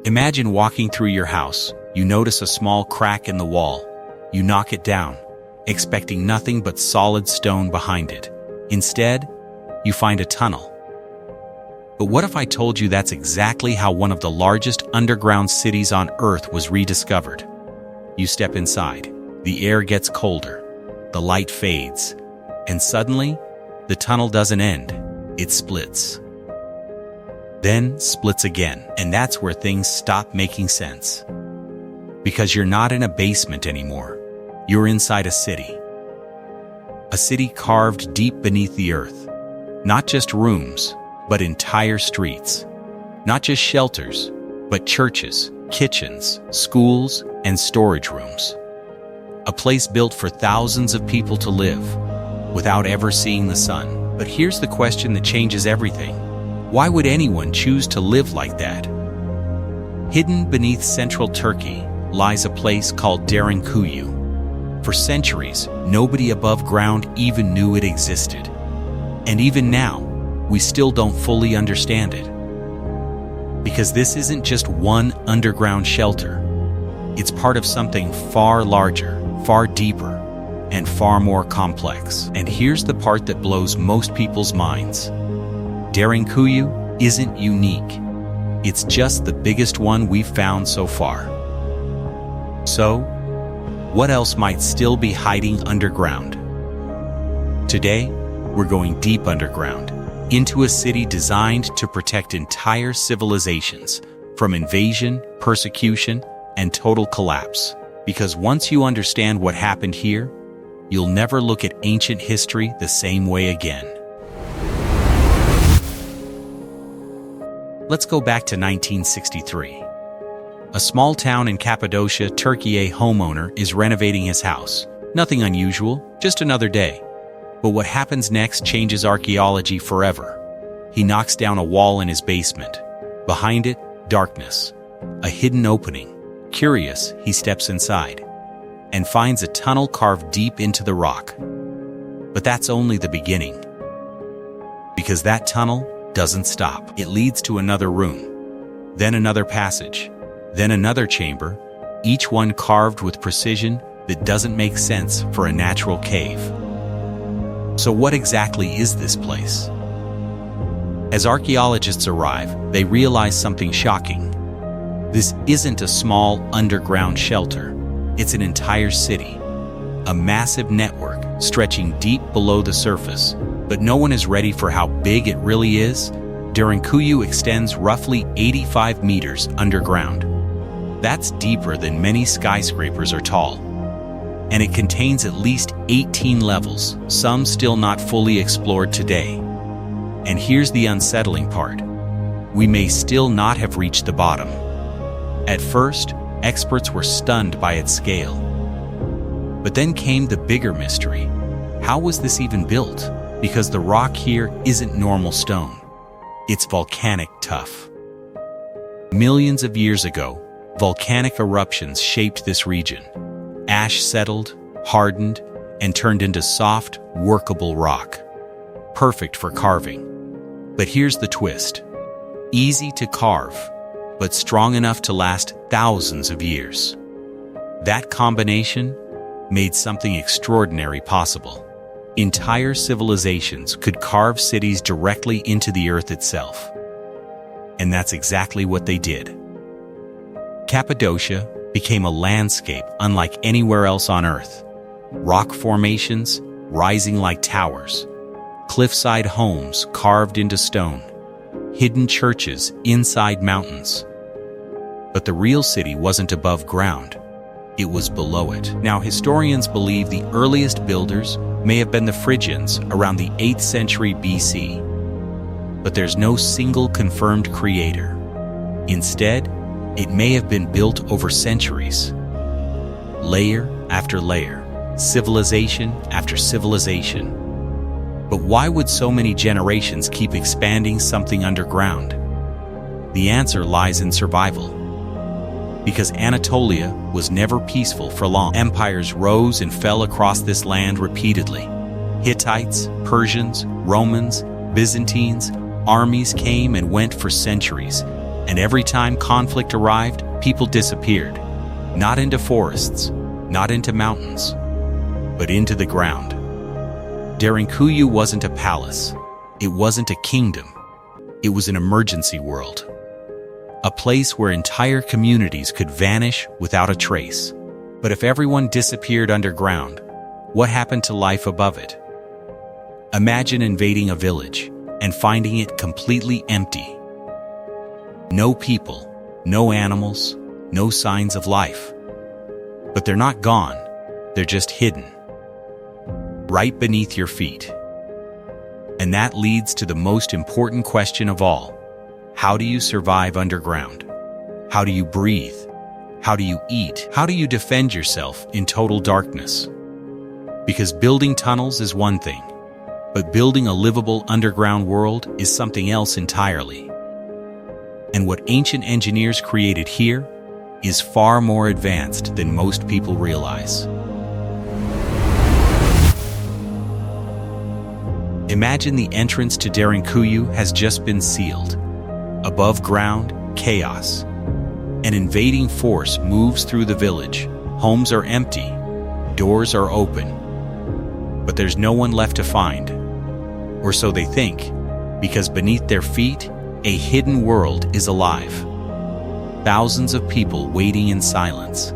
Imagine walking through your house. You notice a small crack in the wall. You knock it down, expecting nothing but solid stone behind it. Instead, you find a tunnel. But what if I told you that's exactly how one of the largest underground cities on Earth was rediscovered? You step inside. The air gets colder. The light fades. And suddenly, the tunnel doesn't end. It splits. Then splits again. And that's where things stop making sense. Because you're not in a basement anymore. You're inside a city. A city carved deep beneath the earth. Not just rooms, but entire streets. Not just shelters, but churches, kitchens, schools, and storage rooms. A place built for thousands of people to live, without ever seeing the sun. But here's the question that changes everything. Why would anyone choose to live like that? Hidden beneath central Turkey lies a place called Derinkuyu. For centuries, nobody above ground even knew it existed. And even now, we still don't fully understand it. Because this isn't just one underground shelter. It's part of something far larger, far deeper, and far more complex. And here's the part that blows most people's minds. Derinkuyu isn't unique. It's just the biggest one we've found so far. So, what else might still be hiding underground? Today, we're going deep underground, into a city designed to protect entire civilizations from invasion, persecution, and total collapse. Because once you understand what happened here, you'll never look at ancient history the same way again. Let's go back to 1963. A small town in Cappadocia, Turkey. A homeowner is renovating his house. Nothing unusual, just another day. But what happens next changes archaeology forever. He knocks down a wall in his basement. Behind it, darkness. A hidden opening. Curious, he steps inside and finds a tunnel carved deep into the rock. But that's only the beginning. Because that tunnel doesn't stop. It leads to another room, then another passage, then another chamber, each one carved with precision that doesn't make sense for a natural cave. So what exactly is this place? As archaeologists arrive, they realize something shocking. This isn't a small underground shelter. It's an entire city. A massive network stretching deep below the surface. But no one is ready for how big it really is. Derinkuyu extends roughly 85 meters underground. That's deeper than many skyscrapers are tall. And it contains at least 18 levels, some still not fully explored today. And here's the unsettling part. We may still not have reached the bottom. At first, experts were stunned by its scale. But then came the bigger mystery. How was this even built? Because the rock here isn't normal stone. It's volcanic tuff. Millions of years ago, volcanic eruptions shaped this region. Ash settled, hardened, and turned into soft, workable rock. Perfect for carving. But here's the twist. Easy to carve, but strong enough to last thousands of years. That combination made something extraordinary possible. Entire civilizations could carve cities directly into the earth itself. And that's exactly what they did. Cappadocia became a landscape unlike anywhere else on Earth. Rock formations rising like towers, cliffside homes carved into stone, hidden churches inside mountains. But the real city wasn't above ground. It was below it. Now, historians believe the earliest builders may have been the Phrygians around the 8th century BC. But there's no single confirmed creator. Instead, it may have been built over centuries. Layer after layer, civilization after civilization. But why would so many generations keep expanding something underground? The answer lies in survival. Because Anatolia was never peaceful for long. Empires rose and fell across this land repeatedly. Hittites, Persians, Romans, Byzantines, armies came and went for centuries, And every time conflict arrived, people disappeared. Not into forests, not into mountains, but into the ground. Derinkuyu wasn't a palace. It wasn't a kingdom. It was an emergency world. A place where entire communities could vanish without a trace. But if everyone disappeared underground, what happened to life above it? Imagine invading a village and finding it completely empty. No people, no animals, no signs of life. But they're not gone, they're just hidden. Right beneath your feet. And that leads to the most important question of all. How do you survive underground? How do you breathe? How do you eat? How do you defend yourself in total darkness? Because building tunnels is one thing, but building a livable underground world is something else entirely. And what ancient engineers created here is far more advanced than most people realize. Imagine the entrance to Derinkuyu has just been sealed. Above ground, chaos. An invading force moves through the village. Homes are empty. Doors are open. But there's no one left to find. Or so they think, because beneath their feet, a hidden world is alive. Thousands of people waiting in silence.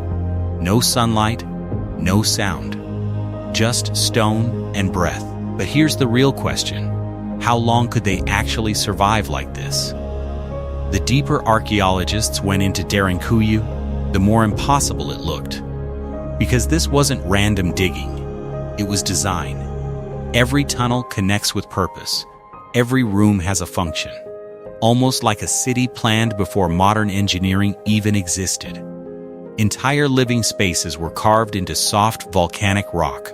No sunlight, no sound. Just stone and breath. But here's the real question. How long could they actually survive like this? The deeper archaeologists went into Derinkuyu, the more impossible it looked. Because this wasn't random digging. It was design. Every tunnel connects with purpose. Every room has a function. Almost like a city planned before modern engineering even existed. Entire living spaces were carved into soft volcanic rock.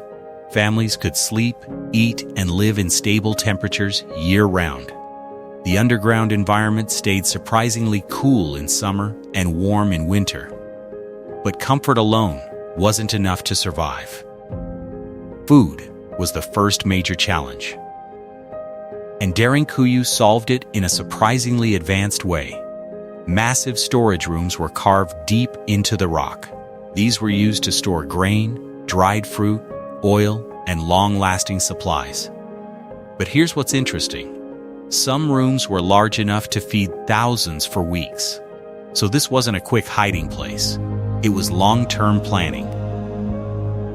Families could sleep, eat, and live in stable temperatures year-round. The underground environment stayed surprisingly cool in summer and warm in winter. But comfort alone wasn't enough to survive. Food was the first major challenge. And Derinkuyu solved it in a surprisingly advanced way. Massive storage rooms were carved deep into the rock. These were used to store grain, dried fruit, oil, and long-lasting supplies. But here's what's interesting. Some rooms were large enough to feed thousands for weeks. So this wasn't a quick hiding place. It was long-term planning.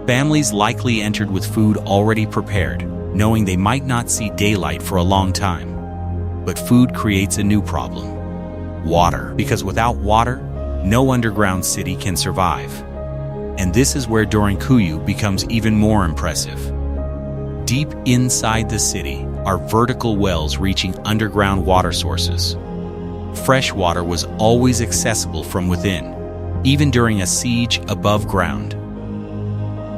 Families likely entered with food already prepared, knowing they might not see daylight for a long time. But food creates a new problem. Water. Because without water, no underground city can survive. And this is where Derinkuyu becomes even more impressive. Deep inside the city are vertical wells reaching underground water sources. Fresh water was always accessible from within, even during a siege above ground.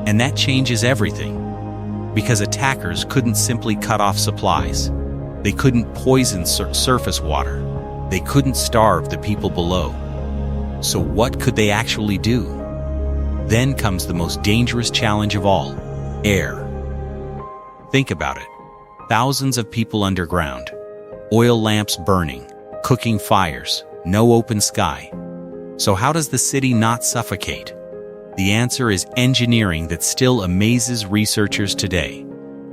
And that changes everything, because attackers couldn't simply cut off supplies. They couldn't poison surface water. They couldn't starve the people below. So what could they actually do? Then comes the most dangerous challenge of all, air. Think about it. Thousands of people underground, oil lamps burning, cooking fires, no open sky. So how does the city not suffocate? The answer is engineering that still amazes researchers today.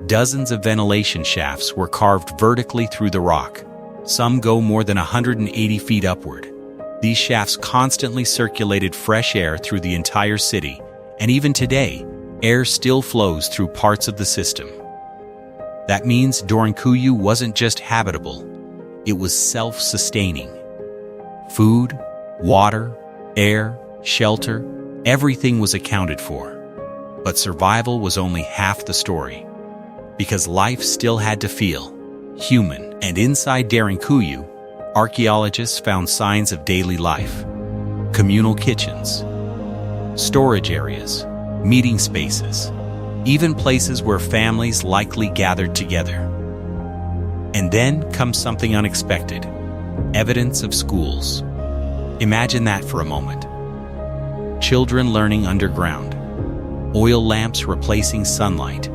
Dozens of ventilation shafts were carved vertically through the rock. Some go more than 180 feet upward. These shafts constantly circulated fresh air through the entire city, and even today, air still flows through parts of the system. That means Derinkuyu wasn't just habitable, it was self-sustaining. Food, water, air, shelter, everything was accounted for. But survival was only half the story. Because life still had to feel human. And inside Derinkuyu, archaeologists found signs of daily life. Communal kitchens, storage areas, meeting spaces, even places where families likely gathered together. And then comes something unexpected, evidence of schools. Imagine that for a moment. Children learning underground, oil lamps replacing sunlight,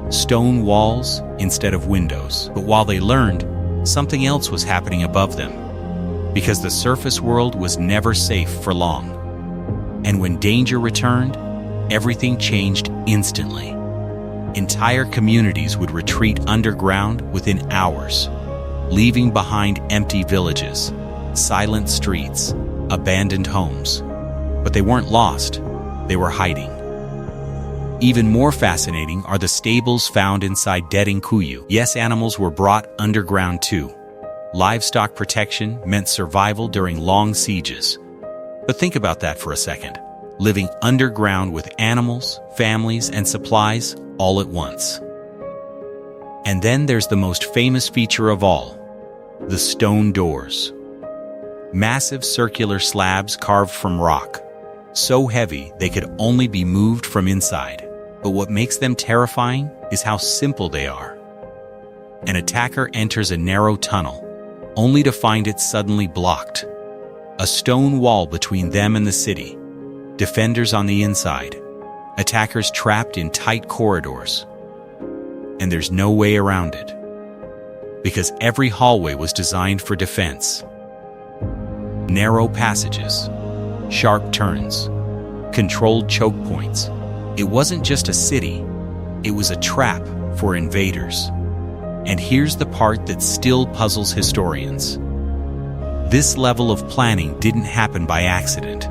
stone walls instead of windows. But while they learned, something else was happening above them. because the surface world was never safe for long. And when danger returned, everything changed instantly. Entire communities would retreat underground within hours, leaving behind empty villages, silent streets, abandoned homes. But they weren't lost, they were hiding. Even more fascinating are the stables found inside Derinkuyu. Yes, animals were brought underground too. Livestock protection meant survival during long sieges. But think about that for a second. Living underground with animals, families, and supplies all at once. And then there's the most famous feature of all, the stone doors. Massive circular slabs carved from rock, so heavy they could only be moved from inside. But what makes them terrifying is how simple they are. An attacker enters a narrow tunnel, only to find it suddenly blocked. A stone wall between them and the city. Defenders on the inside. Attackers trapped in tight corridors. And there's no way around it. Because every hallway was designed for defense. Narrow passages, sharp turns, controlled choke points. It wasn't just a city, it was a trap for invaders. And here's the part that still puzzles historians. This level of planning didn't happen by accident.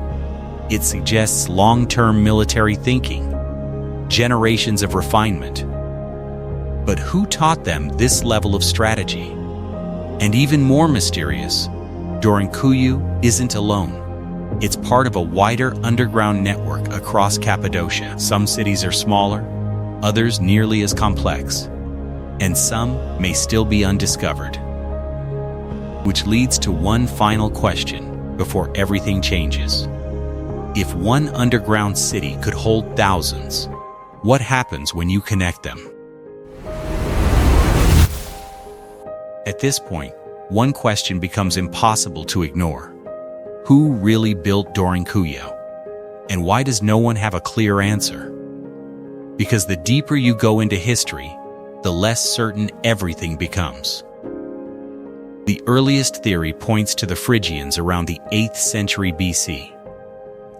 It suggests long-term military thinking, generations of refinement. But who taught them this level of strategy? And even more mysterious, Derinkuyu isn't alone. It's part of a wider underground network across Cappadocia. Some cities are smaller, others nearly as complex, and some may still be undiscovered. Which leads to one final question before everything changes. If one underground city could hold thousands, what happens when you connect them? At this point, one question becomes impossible to ignore. Who really built Derinkuyu? And why does no one have a clear answer? Because the deeper you go into history, the less certain everything becomes. The earliest theory points to the Phrygians around the 8th century BC.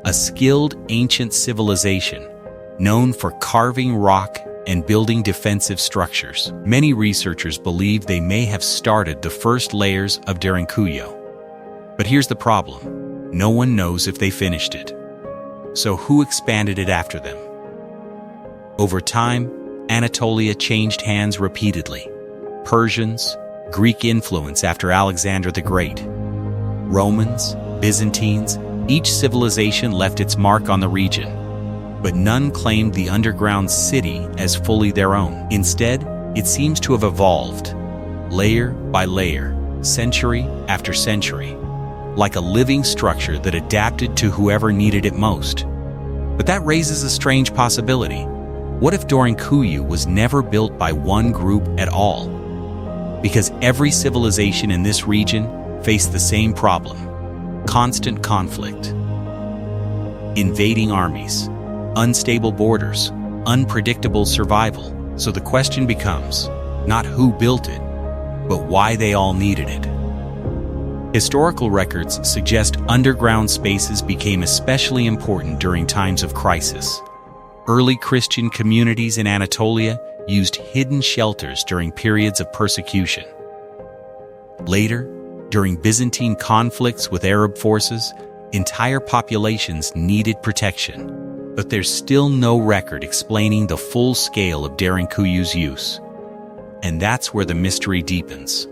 A skilled ancient civilization known for carving rock and building defensive structures. Many researchers believe they may have started the first layers of Derinkuyu. But here's the problem. No one knows if they finished it. So who expanded it after them? Over time, Anatolia changed hands repeatedly. Persians, Greek influence after Alexander the Great, Romans, Byzantines, each civilization left its mark on the region. But none claimed the underground city as fully their own. Instead, it seems to have evolved, layer by layer, century after century, like a living structure that adapted to whoever needed it most. But that raises a strange possibility. What if Derinkuyu was never built by one group at all? Because every civilization in this region faced the same problem: constant conflict, invading armies, unstable borders, unpredictable survival. So the question becomes, not who built it, but why they all needed it. Historical records suggest underground spaces became especially important during times of crisis. Early Christian communities in Anatolia used hidden shelters during periods of persecution. Later, during Byzantine conflicts with Arab forces, entire populations needed protection. But there's still no record explaining the full scale of Derinkuyu's use. And that's where the mystery deepens.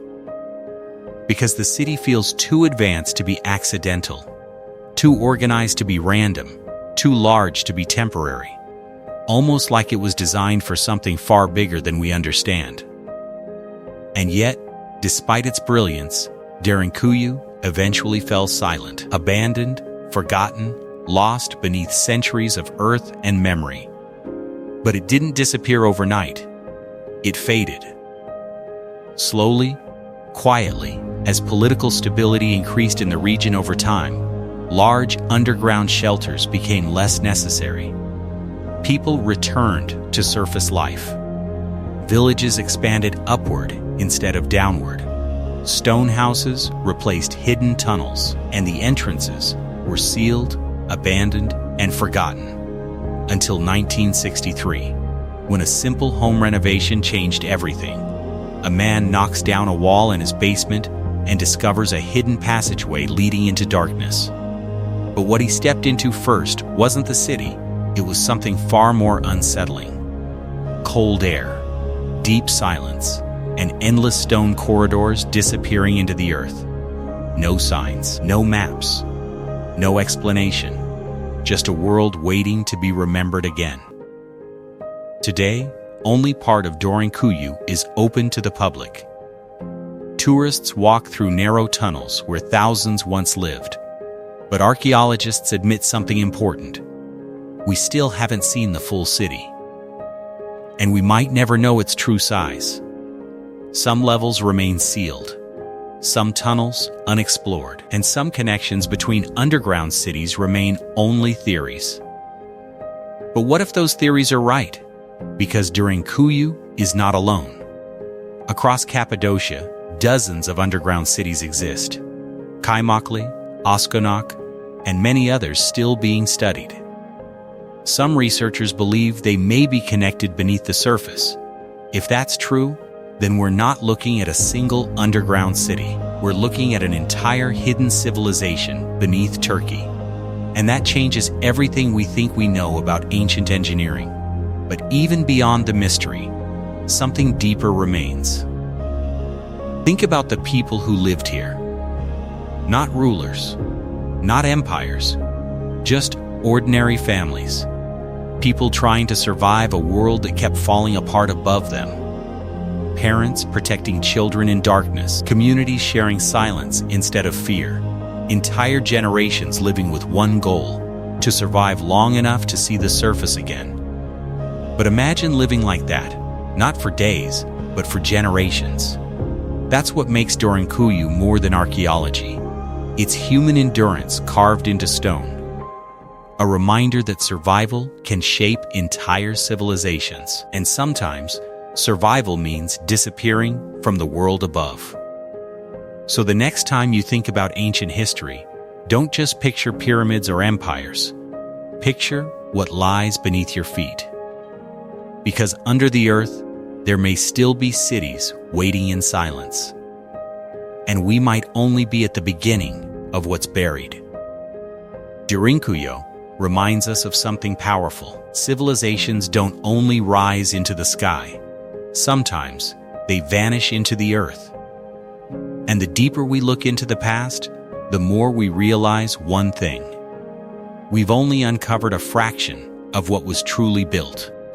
Because the city feels too advanced to be accidental, too organized to be random, too large to be temporary. Almost like it was designed for something far bigger than we understand. And yet, despite its brilliance, Derinkuyu eventually fell silent, abandoned, forgotten, lost beneath centuries of earth and memory. But it didn't disappear overnight. It faded. Slowly, quietly, as political stability increased in the region over time, large underground shelters became less necessary. People returned to surface life. Villages expanded upward instead of downward. Stone houses replaced hidden tunnels, and the entrances were sealed, abandoned, and forgotten. Until 1963, when a simple home renovation changed everything. A man knocks down a wall in his basement and discovers a hidden passageway leading into darkness. But what he stepped into first wasn't the city, it was something far more unsettling. Cold air, deep silence, and endless stone corridors disappearing into the earth. No signs, no maps, no explanation, just a world waiting to be remembered again. Today, only part of Derinkuyu is open to the public. Tourists walk through narrow tunnels where thousands once lived. But archaeologists admit something important. We still haven't seen the full city. And we might never know its true size. Some levels remain sealed, some tunnels unexplored, and some connections between underground cities remain only theories. But what if those theories are right? Because Derinkuyu is not alone. Across Cappadocia, dozens of underground cities exist. Kaymakli, Astonishing, and many others still being studied. Some researchers believe they may be connected beneath the surface. If that's true, then we're not looking at a single underground city. We're looking at an entire hidden civilization beneath Turkey. And that changes everything we think we know about ancient engineering. But even beyond the mystery, something deeper remains. Think about the people who lived here. Not rulers, not empires, just ordinary families. People trying to survive a world that kept falling apart above them. Parents protecting children in darkness, communities sharing silence instead of fear, entire generations living with one goal, to survive long enough to see the surface again. But imagine living like that, not for days, but for generations. That's what makes Derinkuyu more than archaeology. It's human endurance carved into stone. A reminder that survival can shape entire civilizations, and sometimes survival means disappearing from the world above. So the next time you think about ancient history, don't just picture pyramids or empires. Picture what lies beneath your feet. Because under the earth, there may still be cities waiting in silence. And we might only be at the beginning of what's buried. Derinkuyu reminds us of something powerful. Civilizations don't only rise into the sky. Sometimes they vanish into the earth. And the deeper we look into the past, the more we realize one thing. We've only uncovered a fraction of what was truly built.